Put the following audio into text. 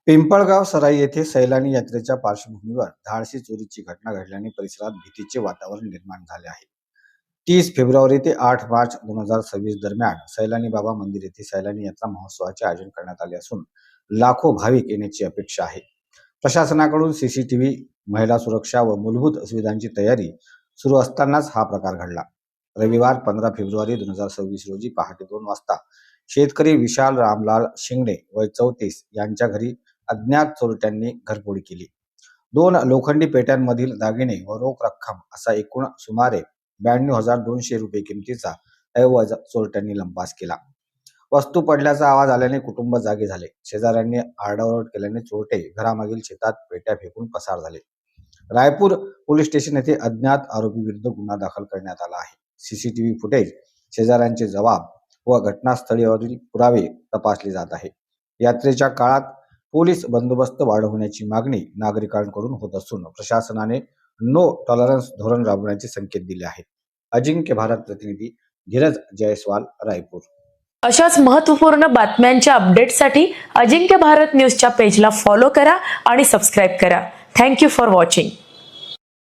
पिंपळगाव सराई येथे सैलानी यात्रेच्या पार्श्वभूमीवर धाडसी चोरीची घटना घडल्याने परिसरात भीतीचे वातावरण निर्माण झाले आहे. 30 फेब्रुवारी ते 8 मार्च 2026 दरम्यान सैलानी बाबा मंदिर येथे सैलानी यात्रा महोत्सवाचे आयोजन करण्यात आले असून लाखो भाविक येण्याची अपेक्षा आहे. प्रशासनाकडून सीसीटीव्ही, महिला सुरक्षा व मूलभूत सुविधांची तयारी सुरू असतानाच हा प्रकार घडला. रविवार 15 फेब्रुवारी 2026 रोजी पहाटे 2 वाजता शेतकरी विशाल रामलाल शिंगणे वय 34 यांच्या घरी अज्ञात चोरट्यांनी घरफोडी केली. 2 लोखंडी पेट्यांमधील दागिने व रोख रक्कम असा एकूण सुमारे 92,200 रुपये किमतीचा ऐवज चोरट्यांनी लंपास केला. वस्तू पडल्याचा आवाज आल्याने कुटुंब जागे झाले. शेजाऱ्यांनी आरडाओरड केल्याने चोरटे घरामागील शेतात पेट्या फेकून पसार झाले. रायपूर पोलीस स्टेशन येथे अज्ञात आरोपी विरुद्ध गुन्हा दाखल करण्यात आला आहे. सीसीटीव्ही फुटेज, शेजाऱ्यांचे जबाब व घटनास्थळावरील पुरावे तपासले जात आहे. यात्रेच्या काळात पोलीस बंदोबस्त वाढवण्याची मागणी नागरिकांकडून होत असून प्रशासनाने नो टॉलरन्स धोरण राबवण्याचे संकेत दिले आहेत. अजिंक्य भारत प्रतिनिधी धीरज जयस्वाल, रायपूर. अशाच महत्त्वपूर्ण बातम्यांच्या अपडेटसाठी अजिंक्य भारत न्यूजच्या पेजला फॉलो करा आणि सबस्क्राईब करा. Thank you for watching.